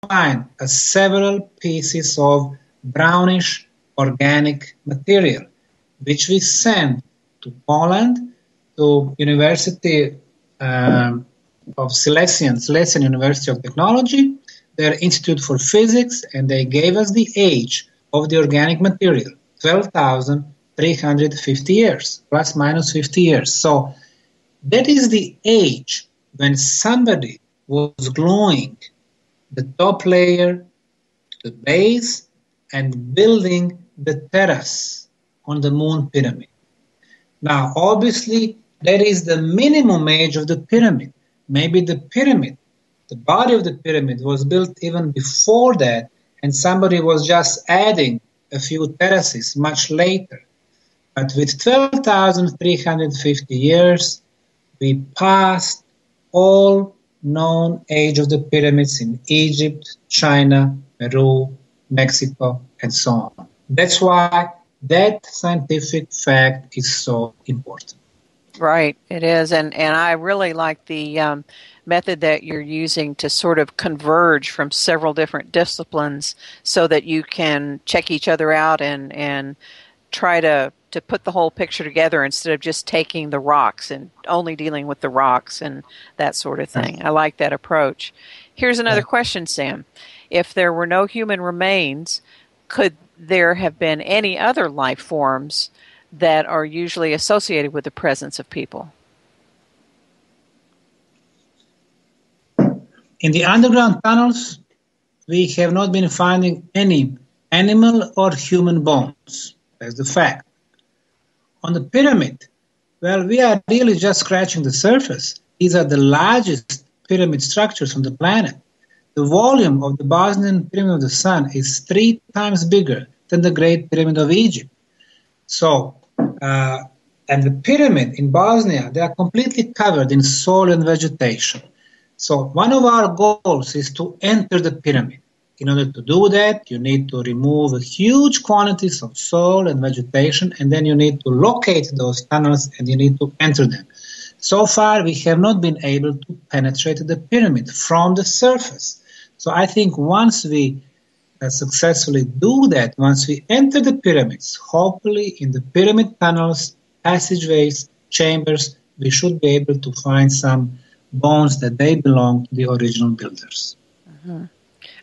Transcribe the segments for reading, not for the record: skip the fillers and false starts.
find several pieces of brownish organic material, which we sent to Poland, to University of Silesian University of Technology, their Institute for Physics, and they gave us the age of the organic material, 12,350 years, plus minus 50 years. So that is the age when somebody was gluing the top layer, the base, and building the terrace on the moon pyramid. Now, obviously, that is the minimum age of the pyramid. Maybe the pyramid, the body of the pyramid was built even before that, and somebody was just adding a few terraces much later. But with 12,350 years, we passed all known age of the pyramids in Egypt, China, Peru, Mexico, and so on. That's why that scientific fact is so important. Right, it is, and I really like the method that you're using to sort of converge from several different disciplines so that you can check each other out and try to put the whole picture together instead of just taking the rocks and only dealing with the rocks and that sort of thing. I like that approach. Here's another question, Sam. If there were no human remains, could there have been any other life forms that are usually associated with the presence of people? In the underground tunnels, we have not been finding any animal or human bones. That's the fact. On the pyramid, well, we are really just scratching the surface. These are the largest pyramid structures on the planet. The volume of the Bosnian Pyramid of the Sun is 3 times bigger than the Great Pyramid of Egypt. So, and the pyramid in Bosnia, they are completely covered in soil and vegetation. So one of our goals is to enter the pyramid. In order to do that, you need to remove huge quantities of soil and vegetation, and then you need to locate those tunnels and you need to enter them. So far, we have not been able to penetrate the pyramid from the surface. So I think once we successfully do that, once we enter the pyramids, hopefully in the pyramid tunnels, passageways, chambers, we should be able to find some bones that they belong to the original builders. Mm-hmm.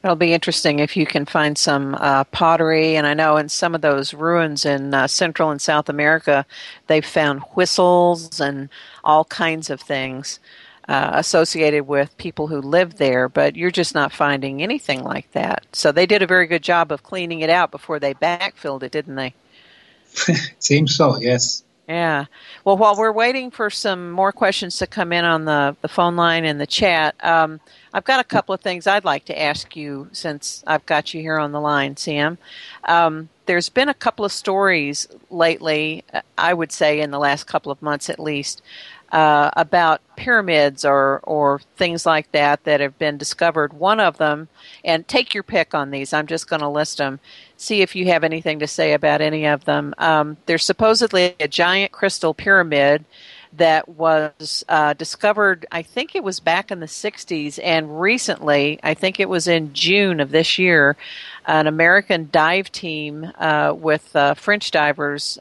It'll be interesting if you can find some pottery, and I know in some of those ruins in Central and South America, they've found whistles and all kinds of things associated with people who lived there, but you're just not finding anything like that. So they did a very good job of cleaning it out before they backfilled it, didn't they? Seems so, yes. Yeah. Well, while we're waiting for some more questions to come in on the phone line and the chat, I've got a couple of things I'd like to ask you since I've got you here on the line, Sam. There's been a couple of stories lately, I would say in the last couple of months at least, about pyramids or things like that have been discovered. One of them, and take your pick on these, I'm just going to list them, see if you have anything to say about any of them. There's supposedly a giant crystal pyramid that was discovered, I think it was back in the 60s, and recently, I think it was in June of this year, an American dive team with French divers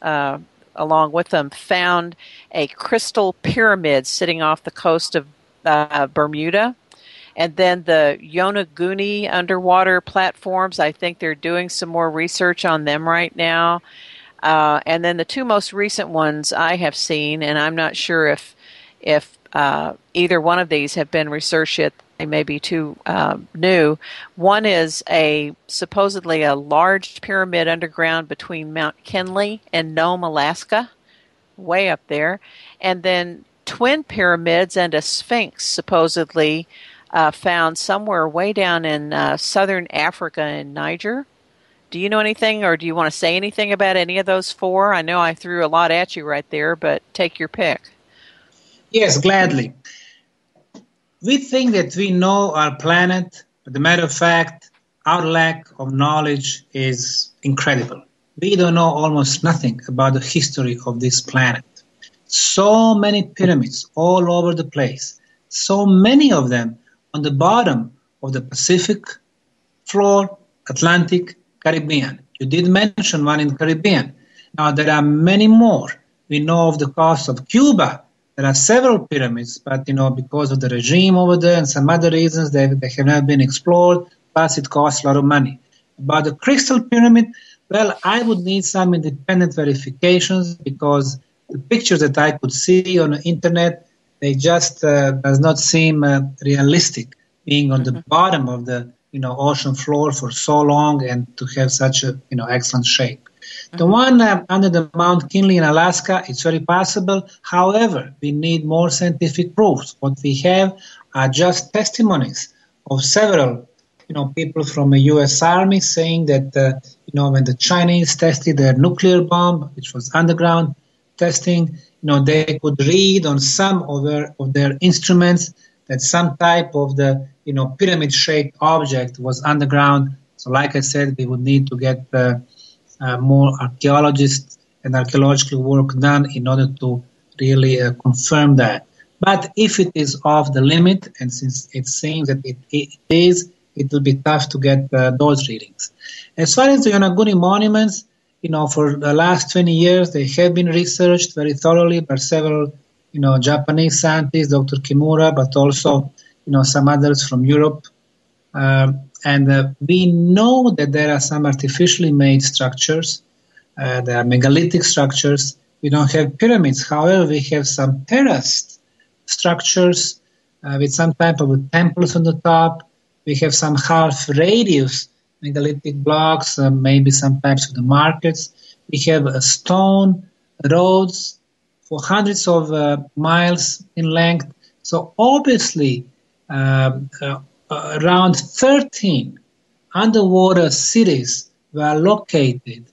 along with them found a crystal pyramid sitting off the coast of Bermuda. And then the Yonaguni underwater platforms, I think they're doing some more research on them right now. And then the two most recent ones I have seen, and I'm not sure if either one of these have been researched yet, they may be too new. One is supposedly a large pyramid underground between Mount Kinley and Nome, Alaska, way up there. And then twin pyramids and a sphinx supposedly found somewhere way down in southern Africa in Niger. Do you know anything, or do you want to say anything about any of those four? I know I threw a lot at you right there, but take your pick. Yes, gladly. We think that we know our planet, but the matter of fact, our lack of knowledge is incredible. We don't know almost nothing about the history of this planet. So many pyramids all over the place, so many of them on the bottom of the Pacific floor, Atlantic, Caribbean. You did mention one in Caribbean. Now, there are many more. We know of the coast of Cuba. There are several pyramids, but, because of the regime over there and some other reasons, they have not been explored, plus it costs a lot of money. About the Crystal Pyramid, well, I would need some independent verifications because the pictures that I could see on the internet, they just does not seem realistic, being on the bottom of the ocean floor for so long and to have such a excellent shape. The one under the Mount Kinley in Alaska, it's very possible. However, we need more scientific proofs. What we have are just testimonies of several people from the U.S. Army saying that, when the Chinese tested their nuclear bomb, which was underground testing, they could read on some of their instruments that some type of the, pyramid-shaped object was underground. So like I said, we would need to get more archaeologists and archaeological work done in order to really confirm that. But if it is off the limit, and since it seems that it is, it will be tough to get those readings. As far as the Yonaguni monuments, for the last 20 years, they have been researched very thoroughly by several, Japanese scientists, Dr. Kimura, but also, some others from Europe. And we know that there are some artificially made structures. There are megalithic structures. We don't have pyramids. However, we have some terraced structures with some type of temples on the top. We have some half-radius megalithic blocks, maybe some types of the markets. We have stone roads for hundreds of miles in length. So obviously, around 13 underwater cities were located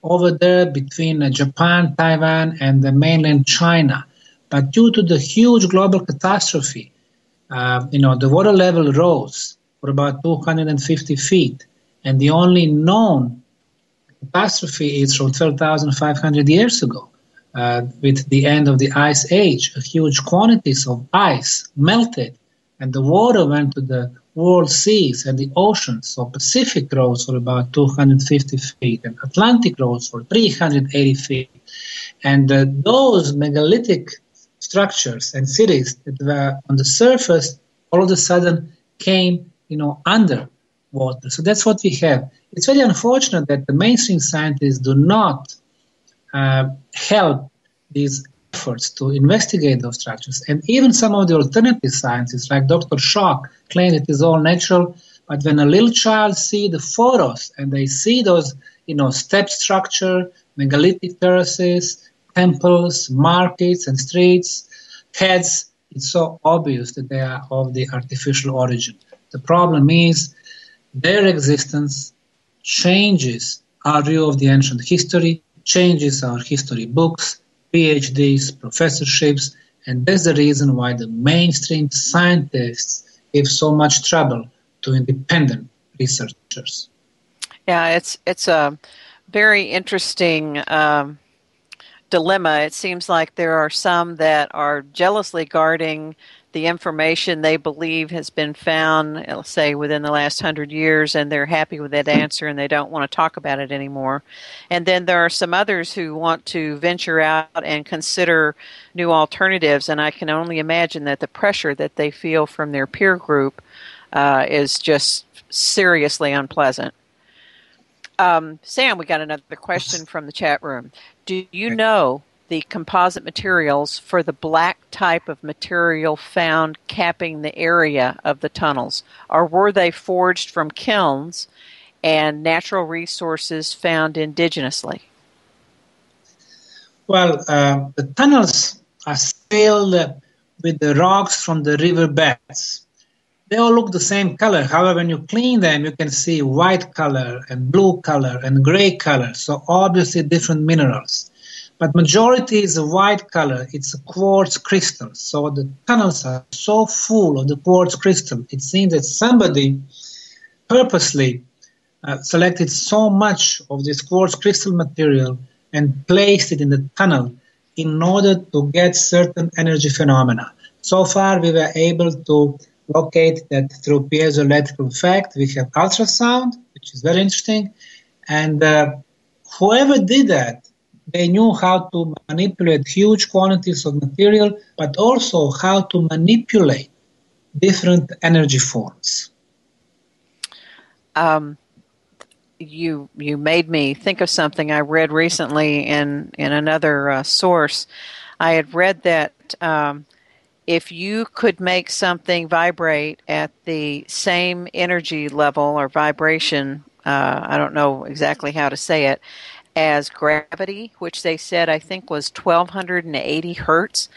over there between Japan, Taiwan, and the mainland China. But due to the huge global catastrophe, the water level rose for about 250 feet. And the only known catastrophe is from 12,500 years ago, with the end of the Ice Age. Huge quantities of ice melted, and the water went to the world seas and the oceans. So Pacific rose for about 250 feet, and Atlantic rose for 380 feet. And those megalithic structures and cities that were on the surface all of a sudden came, under water. So that's what we have. It's very unfortunate that the mainstream scientists do not help these efforts to investigate those structures. And even some of the alternative scientists, like Dr. Schock, claim it is all natural. But when a little child see the photos and they see those, step structure, megalithic terraces, temples, markets, and streets, heads, it's so obvious that they are of the artificial origin. The problem is their existence changes our view of the ancient history, changes our history books, PhDs, professorships, and that's the reason why the mainstream scientists give so much trouble to independent researchers. Yeah, it's a very interesting dilemma. It seems like there are some that are jealously guarding the information they believe has been found, let's say, within the last 100 years, and they're happy with that answer and they don't want to talk about it anymore. And then there are some others who want to venture out and consider new alternatives, and I can only imagine that the pressure that they feel from their peer group is just seriously unpleasant. Sam, we got another question from the chat room. Do you know the composite materials for the black type of material found capping the area of the tunnels? Or were they forged from kilns and natural resources found indigenously? Well, the tunnels are filled with the rocks from the river beds. They all look the same color. However, when you clean them, you can see white color and blue color and gray color. So obviously different minerals. But majority is a white color. It's a quartz crystal. So the tunnels are so full of the quartz crystal. It seems that somebody purposely selected so much of this quartz crystal material and placed it in the tunnel in order to get certain energy phenomena. So far, we were able to locate that through piezoelectrical effect. We have ultrasound, which is very interesting. And whoever did that, they knew how to manipulate huge quantities of material, but also how to manipulate different energy forms. You made me think of something I read recently in another source. I had read that if you could make something vibrate at the same energy level or vibration, I don't know exactly how to say it, as gravity, which they said I think was 1280 hertz,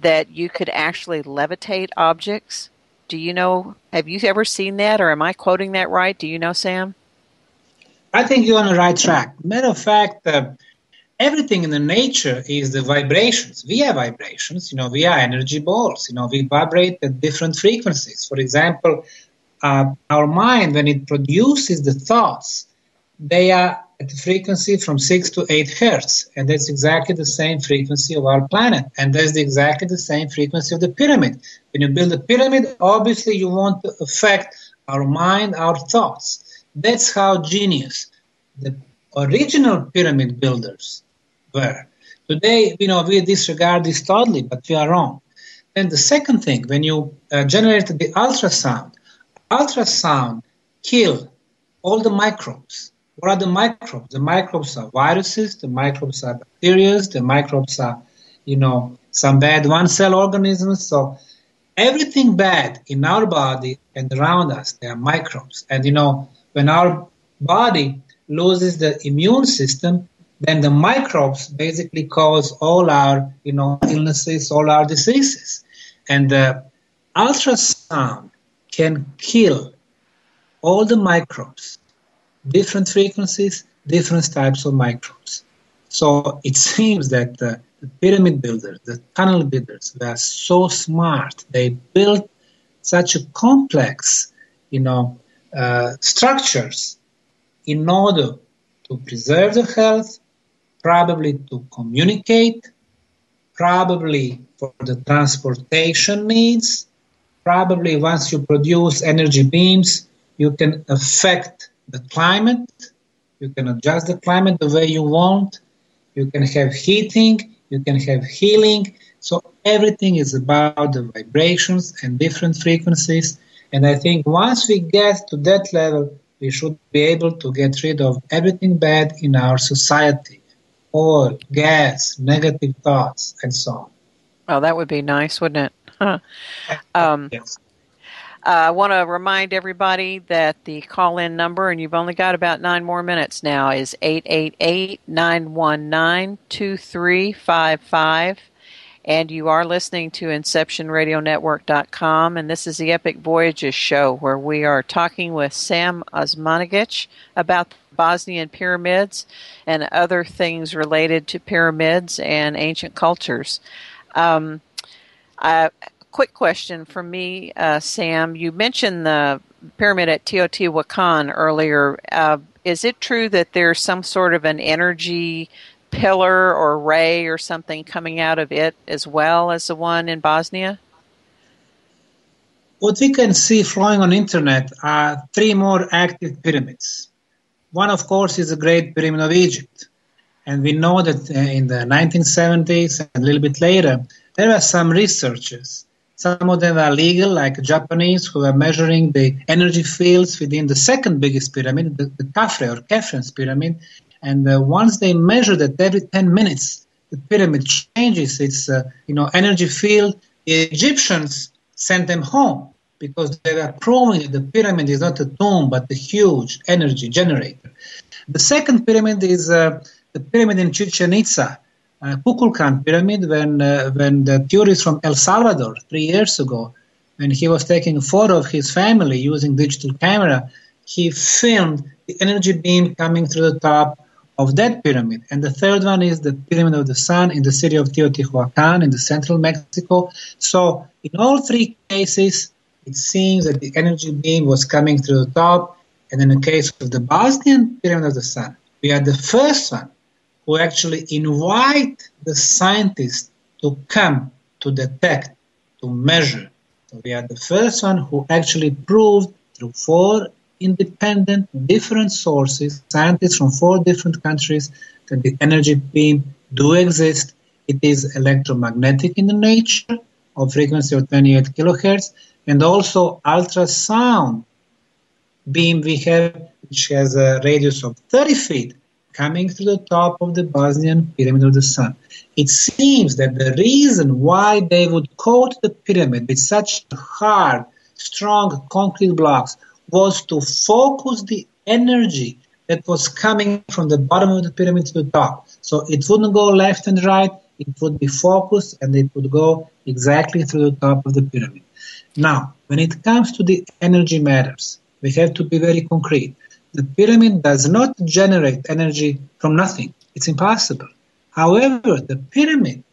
that you could actually levitate objects. Do you know, have you ever seen that, or am I quoting that right? Do you know, Sam? I think you're on the right track. Matter of fact, everything in the nature is the vibrations. We are vibrations, we are energy balls, we vibrate at different frequencies. For example, our mind, when it produces the thoughts, they are at a frequency from 6 to 8 hertz, and that's exactly the same frequency of our planet, and that's exactly the same frequency of the pyramid. When you build a pyramid, obviously you want to affect our mind, our thoughts. That's how genius the original pyramid builders were. Today, we disregard this totally, but we are wrong. And the second thing, when you generated the ultrasound kill all the microbes. What are the microbes? The microbes are viruses, the microbes are bacteria, the microbes are, some bad one-cell organisms. So everything bad in our body and around us, they are microbes. And, when our body loses the immune system, then the microbes basically cause all our, illnesses, all our diseases. And the ultrasound can kill all the microbes, different frequencies, different types of microbes. So it seems that the pyramid builders, the tunnel builders, were so smart. They built such a complex, structures in order to preserve the health, probably to communicate, probably for the transportation needs, probably once you produce energy beams, you can affect the climate, you can adjust the climate the way you want, you can have heating, you can have healing. So everything is about the vibrations and different frequencies. And I think once we get to that level, we should be able to get rid of everything bad in our society. Oil, gas, negative thoughts, and so on. Oh, that would be nice, wouldn't it? Huh. Yes. I want to remind everybody that the call-in number, and you've only got about 9 more minutes now, is 888-919-2355. And you are listening to InceptionRadioNetwork.com, and this is the Epic Voyages show, where we are talking with Sam Osmanagich about the Bosnian pyramids and other things related to pyramids and ancient cultures. Quick question from me, Sam. You mentioned the pyramid at Teotihuacan earlier. Is it true that there's some sort of an energy pillar or ray or something coming out of it as well as the one in Bosnia? What we can see flowing on internet are 3 more active pyramids. One, of course, is the Great Pyramid of Egypt. And we know that in the 1970s and a little bit later, there were some researchers. Some of them are legal, like Japanese, who are measuring the energy fields within the second biggest pyramid, the Khafre or Khafre's pyramid. And once they measure that every 10 minutes, the pyramid changes its energy field, the Egyptians sent them home because they were proving that the pyramid is not a tomb but a huge energy generator. The second pyramid is the pyramid in Chichen Itza, Kukulkan pyramid, when the tourist from El Salvador 3 years ago, when he was taking a photo of his family using digital camera, he filmed the energy beam coming through the top of that pyramid. And the third one is the Pyramid of the Sun in the city of Teotihuacan in the central Mexico. So in all 3 cases, it seems that the energy beam was coming through the top. And in the case of the Bosnian Pyramid of the Sun, we are the first one who actually invite the scientists to come to detect, to measure, So we are the first one who actually proved through 4 independent, different sources, scientists from 4 different countries, that the energy beam do exist. It is electromagnetic in the nature of frequency of 28 kilohertz, and also ultrasound beam we have, which has a radius of 30 feet, coming through the top of the Bosnian Pyramid of the Sun. It seems that the reason why they would coat the pyramid with such hard, strong concrete blocks was to focus the energy that was coming from the bottom of the pyramid to the top. So it wouldn't go left and right, it would be focused and it would go exactly through the top of the pyramid. Now, when it comes to the energy matters, we have to be very concrete. The pyramid does not generate energy from nothing. It's impossible. However, the pyramid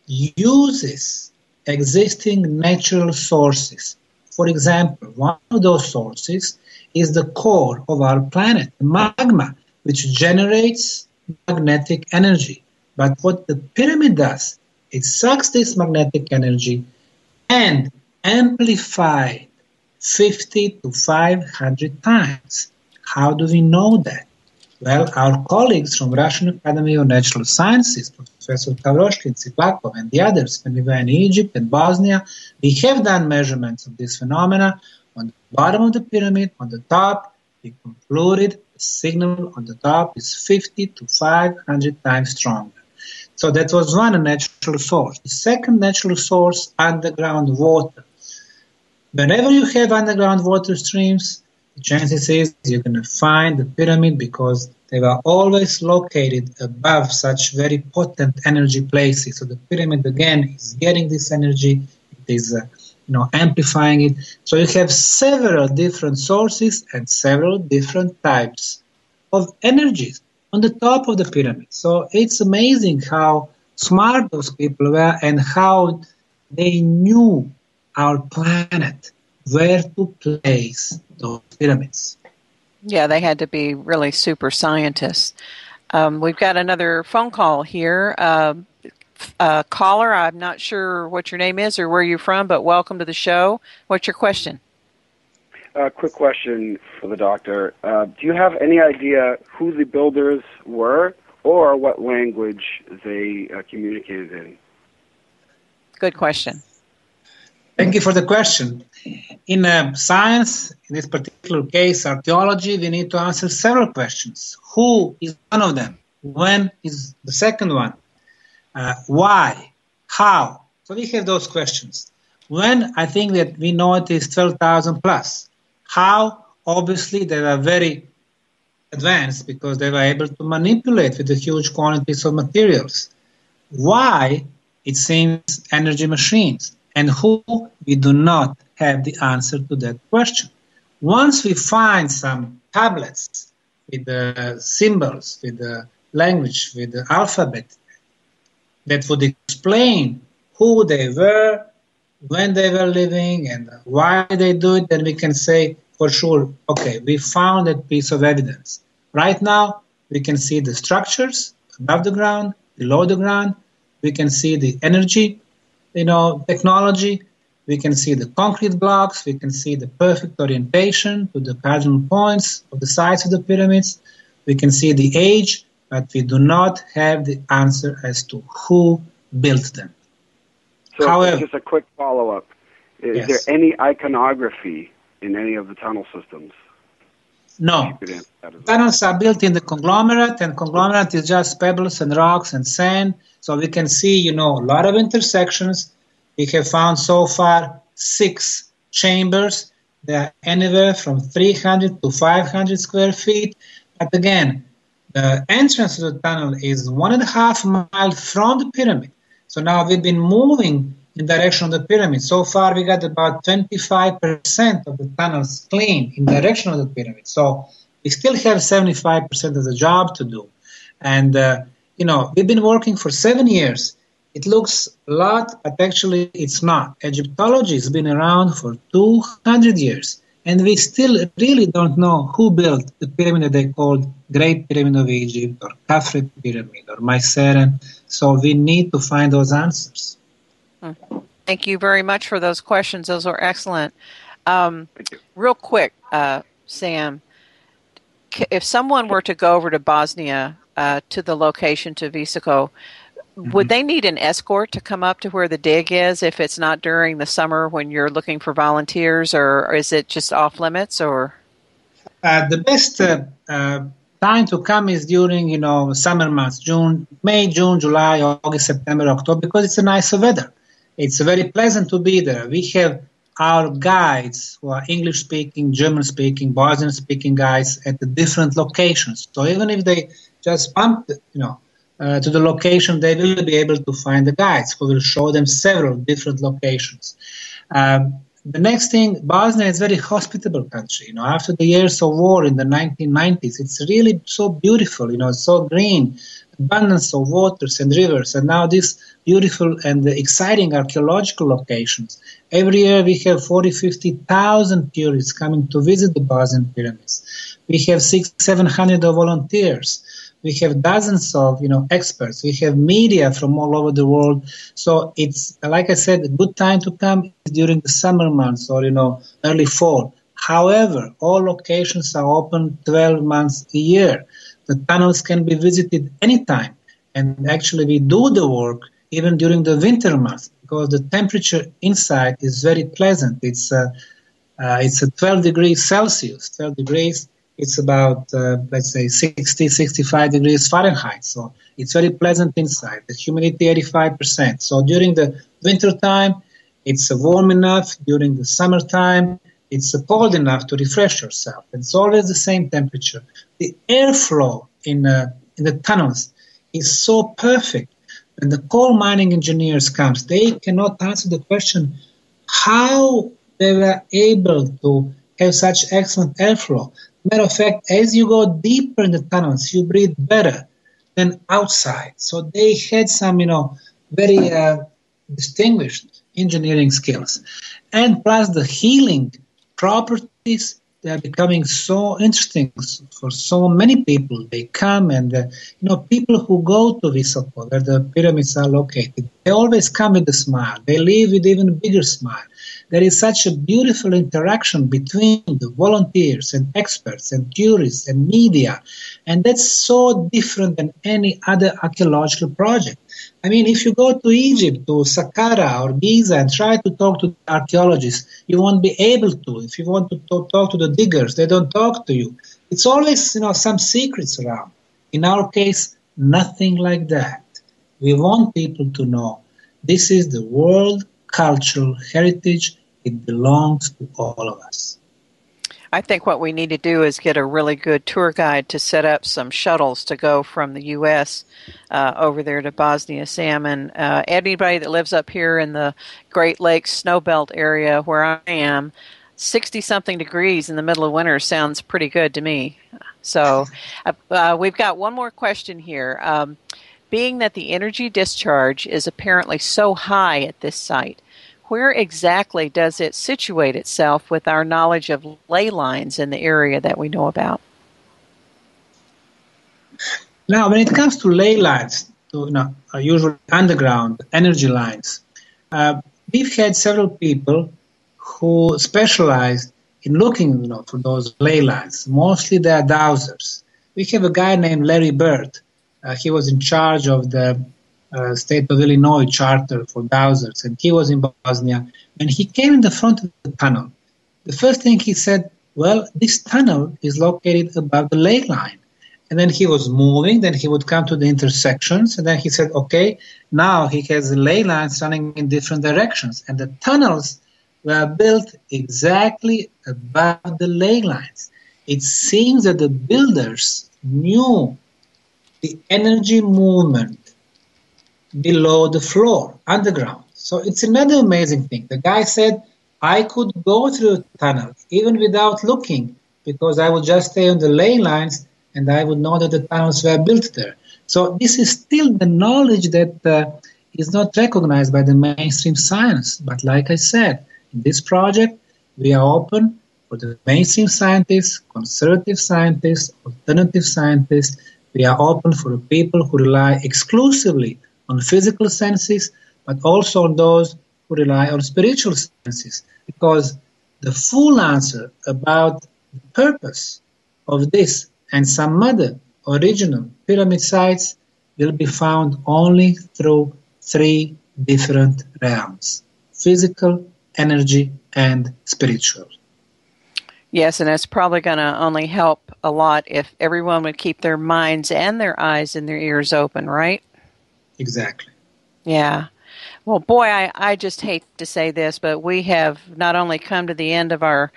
uses existing natural sources. For example, one of those sources is the core of our planet, the magma, which generates magnetic energy. But what the pyramid does, it sucks this magnetic energy and amplifies 50 to 500 times. How do we know that? Well, our colleagues from Russian Academy of Natural Sciences, Professor Tavroshkin, Tsipakov, and the others, when we were in Egypt and Bosnia, we have done measurements of this phenomena. On the bottom of the pyramid, on the top, we concluded the signal on the top is 50 to 500 times stronger. So that was one natural source. The second natural source, underground water. Whenever you have underground water streams, the chances is you're going to find the pyramid because they were always located above such very potent energy places. So the pyramid, again, is getting this energy. It is amplifying it. So you have several different sources and several different types of energies on the top of the pyramid. So it's amazing how smart those people were and how they knew our planet, where to place those pyramids. Yeah, they had to be really super scientists. We've got another phone call here. Caller, I'm not sure what your name is or where you're from, but welcome to the show. What's your question? Quick question for the doctor. Do you have any idea who the builders were or what language they communicated in? Good question. Thank you for the question. In science, in this particular case, archaeology, we need to answer several questions. Who is one of them? When is the second one? Why? How? So we have those questions. When, I think that we know it is 12,000 plus. How? Obviously, they were very advanced because they were able to manipulate with the huge quantities of materials. Why? It seems energy machines. And who? We do not have the answer to that question. Once we find some tablets with the symbols, with the language, with the alphabet, that would explain who they were, when they were living, and why they do it, then we can say for sure, okay, we found that piece of evidence. Right now, we can see the structures above the ground, below the ground. We can see the energy, technology. We can see the concrete blocks. We can see the perfect orientation to the cardinal points of the sides of the pyramids. We can see the age, but we do not have the answer as to who built them. So however, just a quick follow-up. Is there any iconography in any of the tunnel systems? No. Tunnels are built in the conglomerate, and conglomerate is just pebbles and rocks and sand. So we can see, a lot of intersections. We have found so far 6 chambers. They are anywhere from 300 to 500 square feet. But again, the entrance to the tunnel is 1.5 miles from the pyramid. So now we've been moving in direction of the pyramid. So far, we got about 25% of the tunnels clean in direction of the pyramid. So we still have 75% of the job to do. And, we've been working for 7 years. It looks a lot, but actually it's not. Egyptology has been around for 200 years. And we still really don't know who built the pyramid that they called Great Pyramid of Egypt or Khafre Pyramid or Myceren. So we need to find those answers. Thank you very much for those questions. Those were excellent. Thank you. Real quick, Sam, if someone were to go over to Bosnia, to the location, to Visoko, would they need an escort to come up to where the dig is if it's not during the summer when you're looking for volunteers, or is it just off limits? Or the best time to come is during, summer months, May, June, July, August, September, October, because it's a nicer weather. It's very pleasant to be there. We have our guides who are English-speaking, German-speaking, Bosnian-speaking guides at the different locations. So even if they just bump, to the location, they will be able to find the guides who will show them several different locations. The next thing, Bosnia is a very hospitable country. After the years of war in the 1990s, it's really so beautiful, so green, abundance of waters and rivers, and now these beautiful and exciting archaeological locations. Every year we have 40,000-50,000 tourists coming to visit the Bosnian pyramids. We have 600-700 volunteers. We have dozens of, experts. We have media from all over the world. So it's, like I said, a good time to come is during the summer months or, early fall. However, all locations are open 12 months a year. The tunnels can be visited anytime. And actually we do the work even during the winter months because the temperature inside is very pleasant. It's a 12 degrees Celsius, 12 degrees. It's about, let's say, 60, 65 degrees Fahrenheit. So it's very pleasant inside. The humidity, 85%. So during the winter time, it's warm enough. During the summertime, it's cold enough to refresh yourself. It's always the same temperature. The airflow in the tunnels is so perfect. When the coal mining engineers come, they cannot answer the question how they were able to have such excellent airflow. Matter of fact, as you go deeper in the tunnels, you breathe better than outside. So they had some, very distinguished engineering skills. And plus the healing properties, they are becoming so interesting for so many people. They come and, people who go to Visoko, where the pyramids are located, they always come with a smile. They leave with even a bigger smile. There is such a beautiful interaction between the volunteers and experts and tourists and media, and that's so different than any other archaeological project. I mean, if you go to Egypt, to Saqqara or Giza and try to talk to archaeologists, you won't be able to. If you want to talk to the diggers, they don't talk to you. It's always, some secrets around. In our case, nothing like that. We want people to know this is the world cultural heritage. It belongs to all of us. I think what we need to do is get a really good tour guide to set up some shuttles to go from the U.S. Over there to Bosnia, Sam. And anybody that lives up here in the Great Lakes Snowbelt area where I am, 60-something degrees in the middle of winter sounds pretty good to me. So we've got one more question here. Being that the energy discharge is apparently so high at this site, where exactly does it situate itself with our knowledge of ley lines in the area that we know about? Now, when it comes to ley lines, usually underground energy lines, we've had several people who specialized in looking, for those ley lines. Mostly they are dowsers. We have a guy named Larry Bird. He was in charge of the State of Illinois charter for dowsers, and he was in Bosnia. When he came in the front of the tunnel, the first thing he said, well, this tunnel is located above the ley line. And then he was moving, then he would come to the intersections, and then he said, okay, now he has ley lines running in different directions. And the tunnels were built exactly above the ley lines. It seems that the builders knew the energy movement below the floor, underground. So it's another amazing thing. The guy said, I could go through a tunnel even without looking because I would just stay on the ley lines and I would know that the tunnels were built there. So this is still the knowledge that is not recognized by the mainstream science. But like I said, in this project, we are open for the mainstream scientists, conservative scientists, alternative scientists. We are open for the people who rely exclusively on physical senses, but also on those who rely on spiritual sciences, because the full answer about the purpose of this and some other original pyramid sites will be found only through three different realms: physical, energy, and spiritual. Yes, and it's probably going to only help a lot if everyone would keep their minds and their eyes and their ears open, right? Exactly. Yeah. Well, boy, I just hate to say this, but we have not only come to the end of our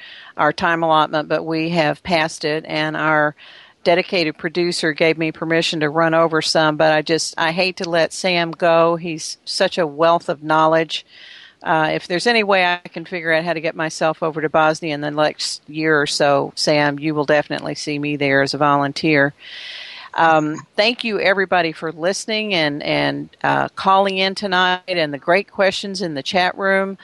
time allotment, but we have passed it, and our dedicated producer gave me permission to run over some, but I hate to let Sam go. He's such a wealth of knowledge. If there's any way I can figure out how to get myself over to Bosnia in the next year or so, Sam, you will definitely see me there as a volunteer. Thank you, everybody, for listening and calling in tonight, and the great questions in the chat room.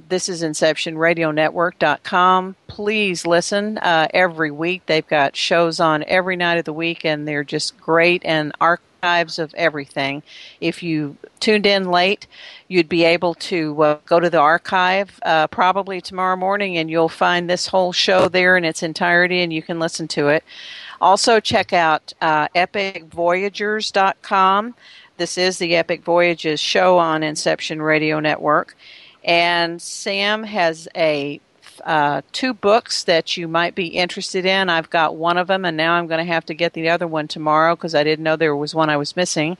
This is InceptionRadioNetwork.com. Please listen every week. They've got shows on every night of the week, and they're just great, and archives of everything. If you tuned in late, you'd be able to go to the archive probably tomorrow morning, and you'll find this whole show there in its entirety, and you can listen to it. Also, check out epicvoyagers.com. This is the Epic Voyages show on Inception Radio Network. And Sam has two books that you might be interested in. I've got one of them, and now I'm going to have to get the other one tomorrow because I didn't know there was one I was missing.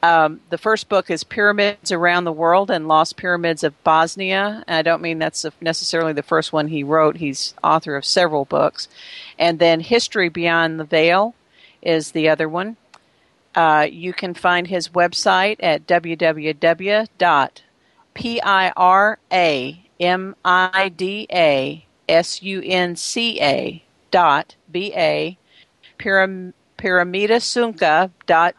The first book is Pyramids Around the World and Lost Pyramids of Bosnia. I don't mean that's necessarily the first one he wrote. He's author of several books. And then History Beyond the Veil is the other one. You can find his website at www.piramidasunca.ba, pyramidasунка.ba,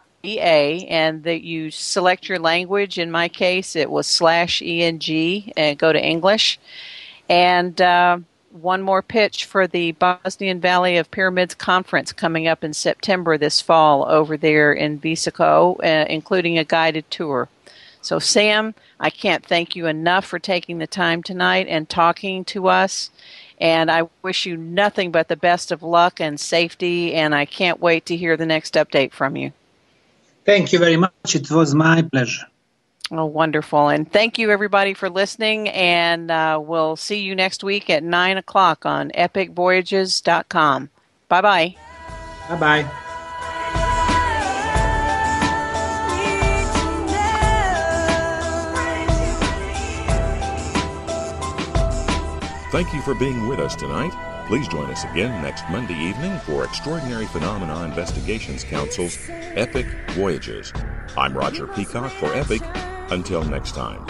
and that you select your language. In my case, it was /ENG, and go to English. And one more pitch for the Bosnian Valley of Pyramids Conference coming up in September this fall over there in Visoko, including a guided tour. So, Sam, I can't thank you enough for taking the time tonight and talking to us. And I wish you nothing but the best of luck and safety, and I can't wait to hear the next update from you. Thank you very much. It was my pleasure. Oh, wonderful. And thank you, everybody, for listening, and we'll see you next week at 9 o'clock on epicvoyages.com. Bye-bye. Bye-bye. Thank you for being with us tonight. Please join us again next Monday evening for Extraordinary Phenomena Investigations Council's Epic Voyages. I'm Roger Peacock for Epic. Until next time.